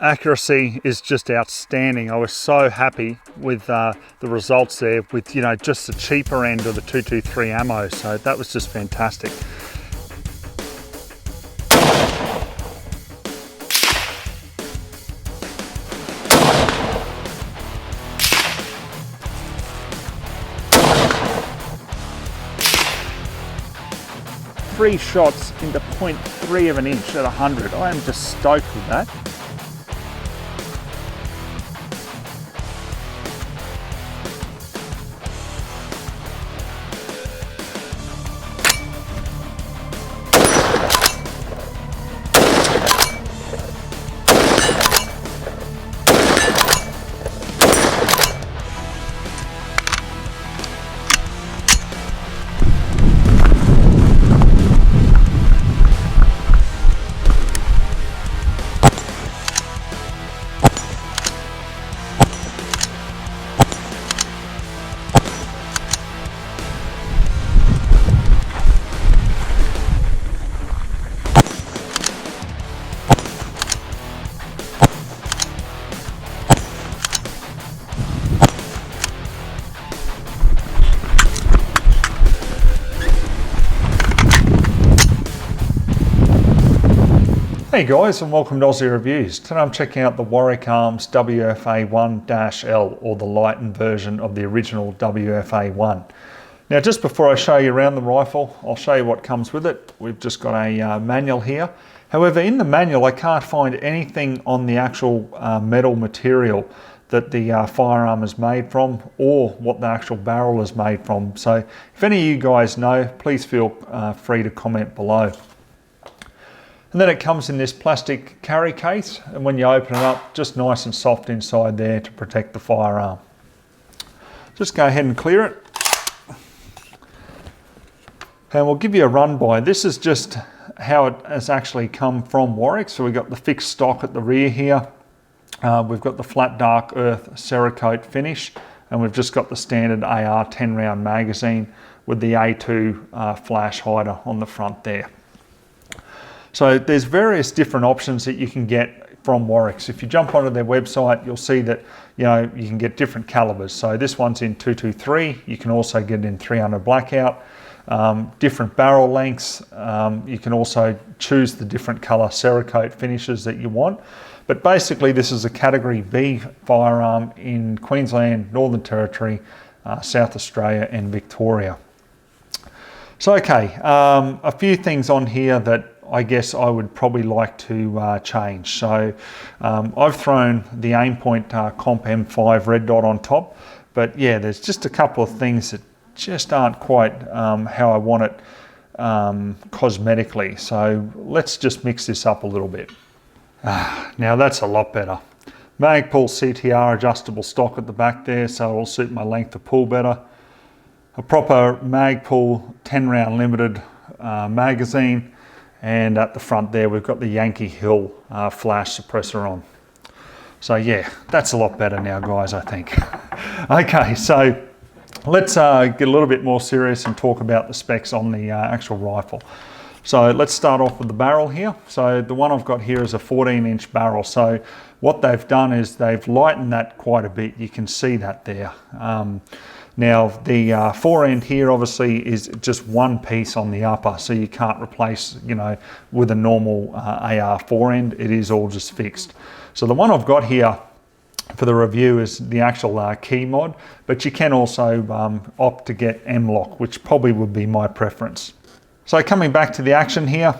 accuracy is just outstanding. I was so happy with the results there with, you know, just the cheaper end of the 223 ammo. So that was just fantastic. Three shots into 0.3 of an inch at 100. I am just stoked with that. Hey guys, and welcome to Ozzie Reviews. Today I'm checking out the Warwick Arms WFA1-L, or the lightened version of the original WFA1. Now just before I show you around the rifle, I'll show you what comes with it. We've just got a manual here. However, in the manual I can't find anything on the actual metal material that the firearm is made from, or what the actual barrel is made from. So if any of you guys know, please feel free to comment below. And then it comes in this plastic carry case, and when you open it up, just nice and soft inside there to protect the firearm. Just go ahead and clear it. And we'll give you a run by. This is just how it has actually come from Warwick. So we've got the fixed stock at the rear here. We've got the flat dark earth Cerakote finish, and we've just got the standard AR 10 round magazine with the A2 flash hider on the front there. So there's various different options that you can get from Warwick. So if you jump onto their website, you'll see that, you know, you can get different calibers. So this one's in 223. You can also get it in 300 blackout. Different barrel lengths. You can also choose the different color Cerakote finishes that you want. But basically, this is a Category B firearm in Queensland, Northern Territory, South Australia, and Victoria. So okay, a few things on here that I guess I would probably like to change. So I've thrown the Aimpoint Comp M5 red dot on top, but yeah, there's just a couple of things that just aren't quite how I want it cosmetically. So let's just mix this up a little bit. Now that's a lot better. Magpul CTR adjustable stock at the back there, so it'll suit my length of pull better. A proper Magpul 10 round limited magazine. And at the front there, we've got the Yankee Hill flash suppressor on. So yeah, that's a lot better now, guys, I think. Okay, so let's get a little bit more serious and talk about the specs on the actual rifle. So let's start off with the barrel here. So the one I've got here is a 14-inch barrel. So what they've done is they've lightened that quite a bit. You can see that there. Now the forend here obviously is just one piece on the upper, so you can't replace, you know, with a normal AR forend. It is all just fixed. So the one I've got here for the review is the actual key mod, but you can also opt to get M-lock, which probably would be my preference. So coming back to the action here,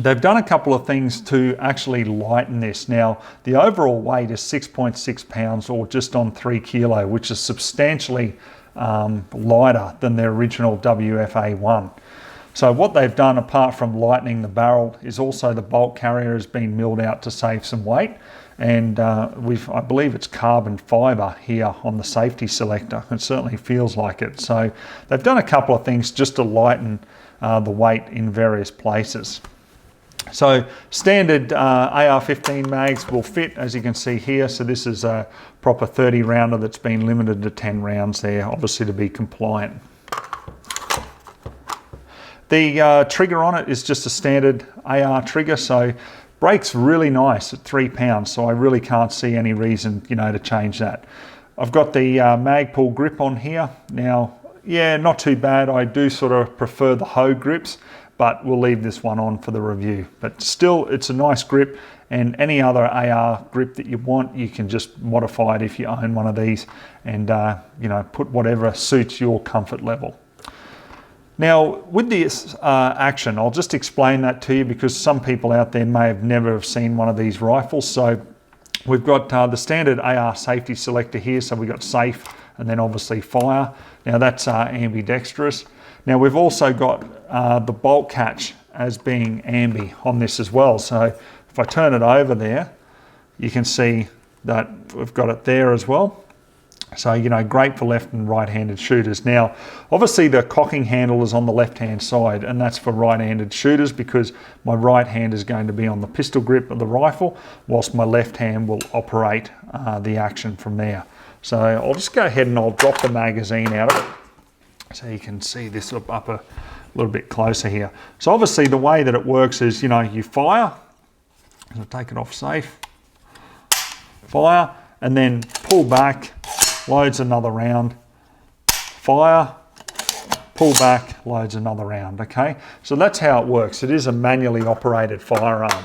they've done a couple of things to actually lighten this. Now, the overall weight is 6.6 pounds, or just on 3 kilo, which is substantially lighter than their original WFA1. So what they've done, apart from lightening the barrel, is also the bolt carrier has been milled out to save some weight. And I believe it's carbon fiber here on the safety selector. It certainly feels like it. So they've done a couple of things just to lighten the weight in various places. So standard AR-15 mags will fit, as you can see here. So this is a proper 30 rounder that's been limited to 10 rounds there, obviously to be compliant. The trigger on it is just a standard AR trigger. So Breaks really nice at 3 pounds, so I really can't see any reason, you know, to change that. I've got the Magpul grip on here. Now, yeah, not too bad. I do sort of prefer the hoe grips, but we'll leave this one on for the review. But still, it's a nice grip, and any other AR grip that you want, you can just modify it if you own one of these, and you know, put whatever suits your comfort level. Now, with this action, I'll just explain that to you because some people out there may have never have seen one of these rifles. So we've got the standard AR safety selector here. So we've got safe and then obviously fire. Now that's ambidextrous. Now we've also got the bolt catch as being ambi on this as well. So if I turn it over there, you can see that we've got it there as well. So, you know, great for left and right-handed shooters. Now, obviously the cocking handle is on the left-hand side, and that's for right-handed shooters because my right hand is going to be on the pistol grip of the rifle, whilst my left hand will operate the action from there. So I'll just go ahead and I'll drop the magazine out of it so you can see this up a little bit closer here. So obviously the way that it works is, you know, you fire, I'll take it off safe, fire, and then pull back, loads another round, fire, pull back, loads another round, okay? So that's how it works. It is a manually operated firearm.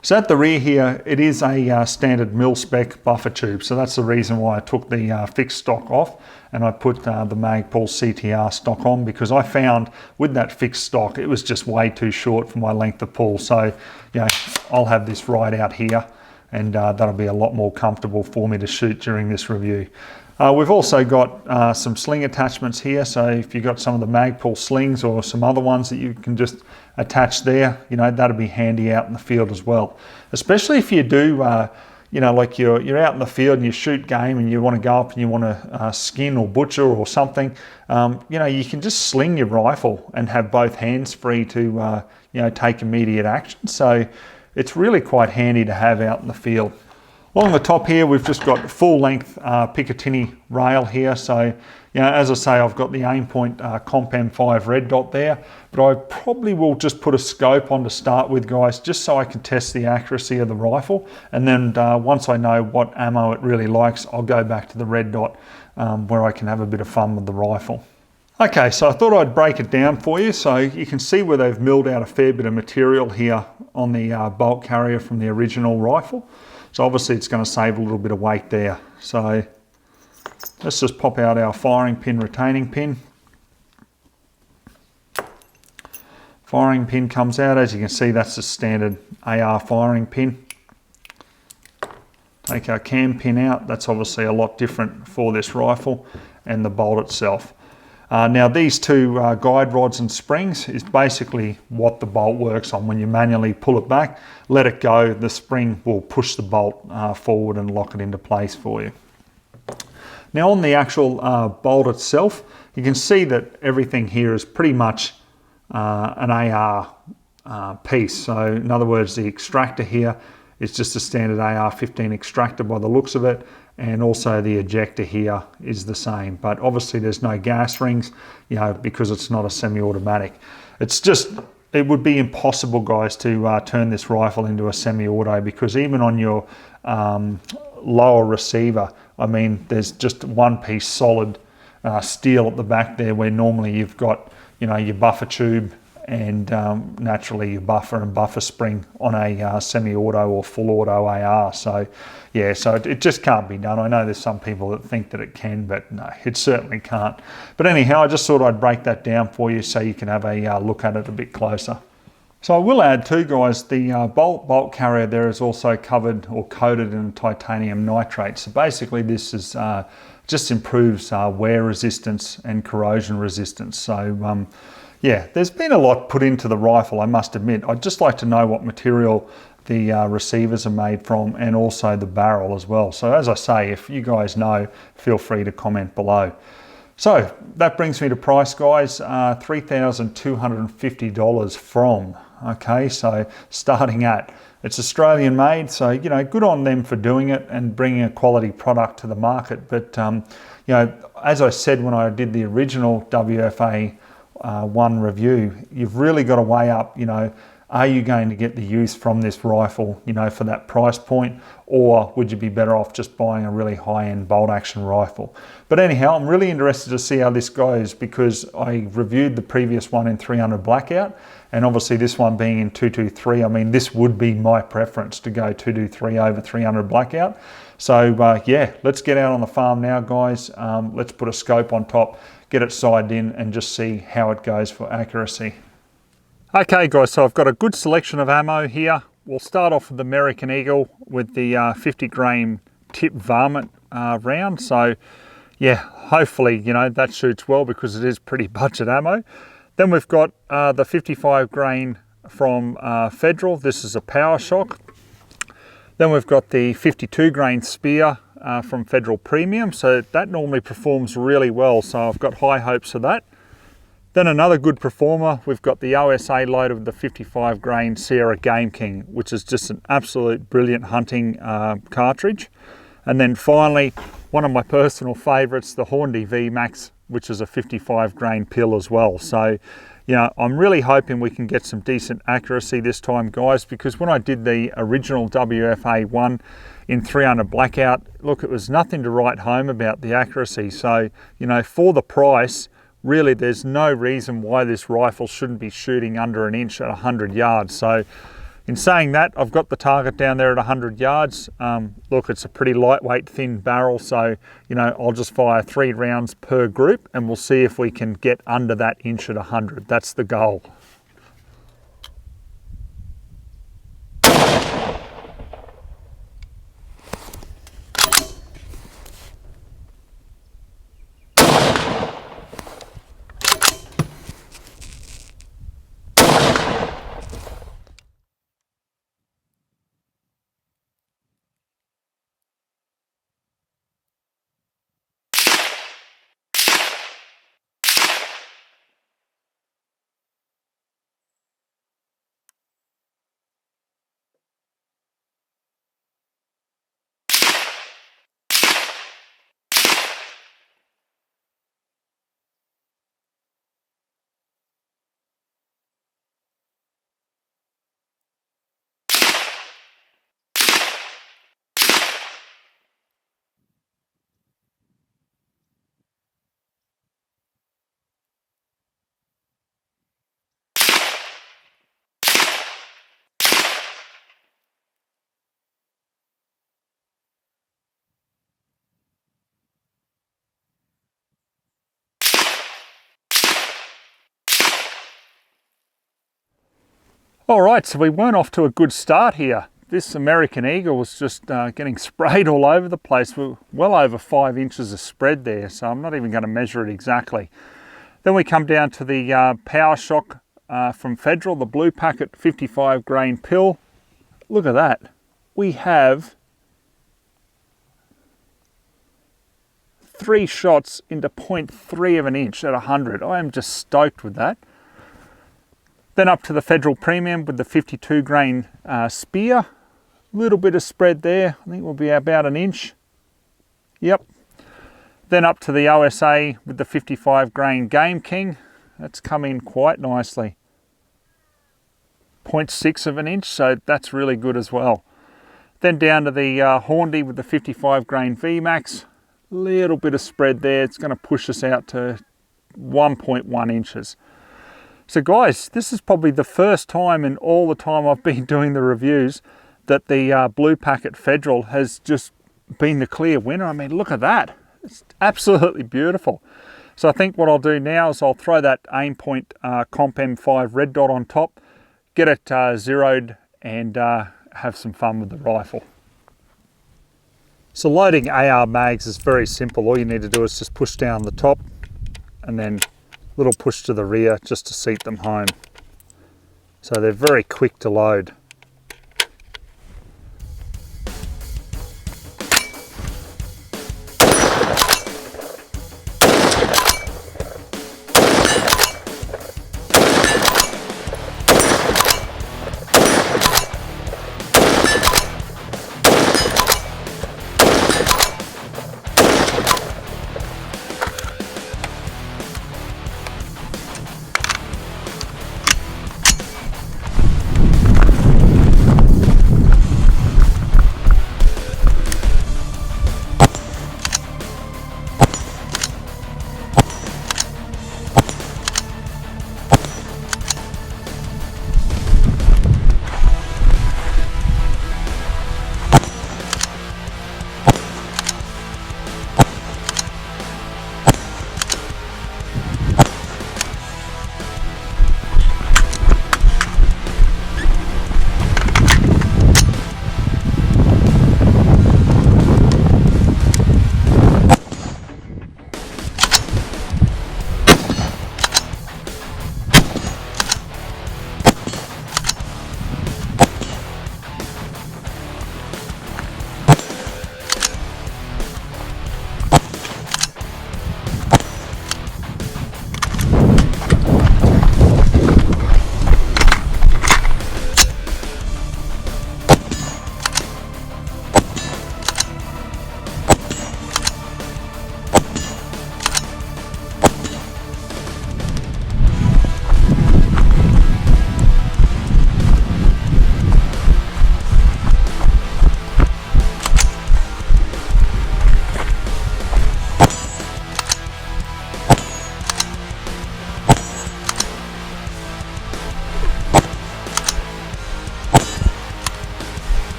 So at the rear here, it is a standard mil-spec buffer tube. So that's the reason why I took the fixed stock off and I put the Magpul CTR stock on, because I found with that fixed stock, it was just way too short for my length of pull. So, you know, I'll have this right out here, and that'll be a lot more comfortable for me to shoot during this review. We've also got some sling attachments here, so if you've got some of the Magpul slings or some other ones that you can just attach there, you know, that'll be handy out in the field as well. Especially if you do, you know, like you're out in the field and you shoot game and you want to go up and you want to skin or butcher or something, you know, you can just sling your rifle and have both hands free to, you know, take immediate action. So it's really quite handy to have out in the field. Along the top here, we've just got full length Picatinny rail here. So, you know, as I say, I've got the Aimpoint Comp M5 red dot there, but I probably will just put a scope on to start with, guys, just so I can test the accuracy of the rifle. And then once I know what ammo it really likes, I'll go back to the red dot where I can have a bit of fun with the rifle. Okay, so I thought I'd break it down for you. So you can see where they've milled out a fair bit of material here on the bolt carrier from the original rifle. So obviously it's going to save a little bit of weight there. So let's just pop out our firing pin retaining pin. Firing pin comes out. As you can see, that's the standard AR firing pin. Take our cam pin out. That's obviously a lot different for this rifle, and the bolt itself. Now these two guide rods and springs is basically what the bolt works on. When you manually pull it back, let it go, the spring will push the bolt forward and lock it into place for you. Now on the actual bolt itself, you can see that everything here is pretty much an AR piece. So in other words, the extractor here is just a standard AR-15 extractor by the looks of it. And also the ejector here is the same, but obviously there's no gas rings, you know, because it's not a semi-automatic. It's just, it would be impossible, guys, to turn this rifle into a semi-auto, because even on your lower receiver, I mean, there's just one piece solid steel at the back there, where normally you've got, you know, your buffer tube and naturally your buffer and buffer spring on a semi-auto or full auto AR. So yeah, so it just can't be done. I know there's some people that think that it can, but no, it certainly can't. But anyhow, I just thought I'd break that down for you so you can have a look at it a bit closer. So I will add too, guys, the bolt carrier there is also covered or coated in titanium nitrate. So basically this is just improves wear resistance and corrosion resistance. So yeah, there's been a lot put into the rifle, I must admit. I'd just like to know what material the receivers are made from, and also the barrel as well. So as I say, if you guys know, feel free to comment below. So that brings me to price, guys, $3,250 from, okay, so starting at, it's Australian made, so, you know, good on them for doing it and bringing a quality product to the market. But, you know, as I said when I did the original WFA1 review, you've really got to weigh up, you know, Are you going to get the use from this rifle, you know, for that price point, or would you be better off just buying a really high-end bolt action rifle? But anyhow, I'm really interested to see how this goes, because I reviewed the previous one in 300 blackout, and obviously this one being in 223, I mean, this would be my preference to go 223 over 300 blackout. So yeah, let's get out on the farm now, guys. Let's put a scope on top, get it sighted in, and just see how it goes for accuracy. Okay guys, so I've got a good selection of ammo here. We'll start off with the American Eagle with the 50 grain tip varmint round. So yeah, hopefully, you know, that shoots well because it is pretty budget ammo. Then we've got the 55 grain from Federal. This is a Power Shock. Then we've got the 52 grain Spear from Federal Premium. So that normally performs really well. So I've got high hopes of that. Then another good performer, we've got the OSA loaded with the 55 grain Sierra GameKing, which is just an absolute brilliant hunting cartridge. And then finally, one of my personal favorites, the HORNADY VMAX, which is a 55 grain pill as well. So, you know, I'm really hoping we can get some decent accuracy this time, guys, because when I did the original WFA1 in 300 blackout, look, it was nothing to write home about the accuracy. So, you know, for the price, really, there's no reason why this rifle shouldn't be shooting under an inch at 100 yards. So in saying that, I've got the target down there at 100 yards. Look, it's a pretty lightweight, thin barrel. So, you know, I'll just fire 3 rounds per group and we'll see if we can get under that inch at 100. That's the goal. All right, so we weren't off to a good start here. This American Eagle was just getting sprayed all over the place. We're well over 5 inches of spread there, so I'm not even going to measure it exactly. Then we come down to the Power Shock from Federal, the Blue Packet 55 grain pill. Look at that. We have 3 shots into 0.3 of an inch at 100. I am just stoked with that. Then up to the Federal Premium with the 52 grain Spear. Little bit of spread there. I think we'll be about an inch. Yep. Then up to the OSA with the 55 grain GameKing. That's come in quite nicely. 0.6 of an inch, so that's really good as well. Then down to the HORNADY with the 55 grain VMAX. Little bit of spread there. It's going to push us out to 1.1 inches. So guys, this is probably the first time in all the time I've been doing the reviews that the Blue Packet Federal has just been the clear winner. I mean, look at that. It's absolutely beautiful. So I think what I'll do now is I'll throw that Aimpoint Comp M5 red dot on top, get it zeroed, and have some fun with the rifle. So loading AR mags is very simple. All you need to do is just push down the top and then little push to the rear just to seat them home. So they're very quick to load.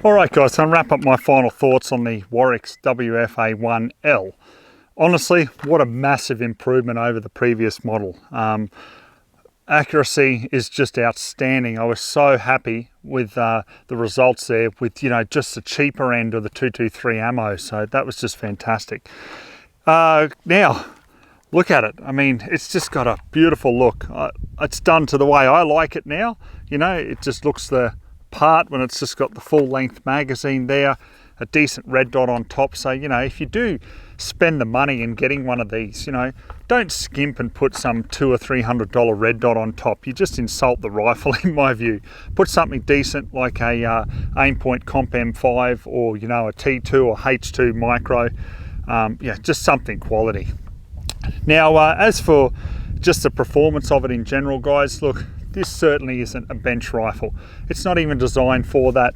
Alright guys, so I'm wrap up my final thoughts on the Warwick's WFA1-L. Honestly, what a massive improvement over the previous model. Accuracy is just outstanding. I was so happy with the results there with, you know, just the cheaper end of the 223 ammo. So that was just fantastic. Now, look at it. I mean, it's just got a beautiful look. It's done to the way I like it now. You know, it just looks the part when it's just got the full length magazine there, a decent red dot on top. So, you know, if you do spend the money in getting one of these, you know, don't skimp and put some $200 or $300 red dot on top. You just insult the rifle in my view. Put something decent like a Aimpoint Comp M5 or, you know, a T2 or H2 micro. Yeah, just something quality. Now, as for just the performance of it in general, guys, look, this certainly isn't a bench rifle. It's not even designed for that.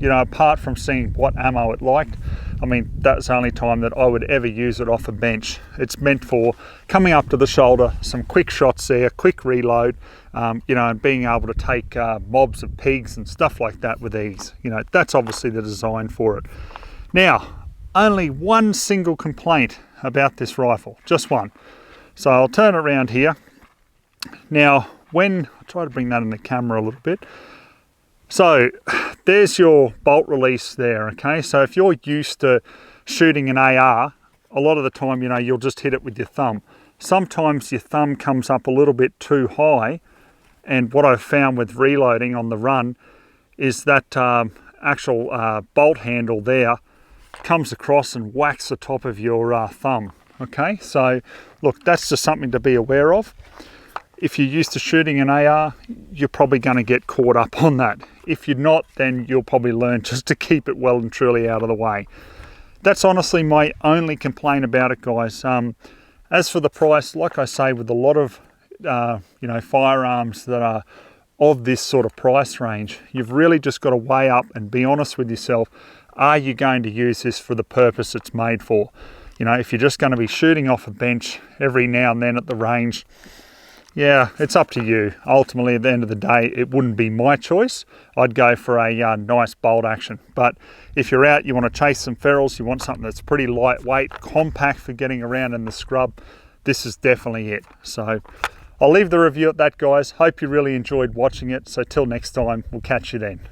You know, apart from seeing what ammo it liked, I mean, that's the only time that I would ever use it off a bench. It's meant for coming up to the shoulder, some quick shots there, quick reload, you know, and being able to take mobs of pigs and stuff like that with ease. You know, that's obviously the design for it. Now, only one single complaint about this rifle, just one. So I'll turn it around here. Now, when I'll try to bring that in the camera a little bit. So there's your bolt release there, okay? So if you're used to shooting an AR, a lot of the time, you know, you'll just hit it with your thumb. Sometimes your thumb comes up a little bit too high, and what I've found with reloading on the run is that actual bolt handle there comes across and whacks the top of your thumb, okay? So look, that's just something to be aware of. If you're used to shooting an AR, you're probably going to get caught up on that. If you're not, then you'll probably learn just to keep it well and truly out of the way. That's honestly my only complaint about it, guys. As for the price, like I say, with a lot of you know, firearms that are of this sort of price range, you've really just got to weigh up and be honest with yourself. Are you going to use this for the purpose it's made for? You know, if you're just going to be shooting off a bench every now and then at the range, yeah, it's up to you. Ultimately, at the end of the day, it wouldn't be my choice. I'd go for a nice bolt action. But if you're out, you want to chase some ferals, you want something that's pretty lightweight, compact for getting around in the scrub, this is definitely it. So I'll leave the review at that, guys. Hope you really enjoyed watching it. So till next time, we'll catch you then.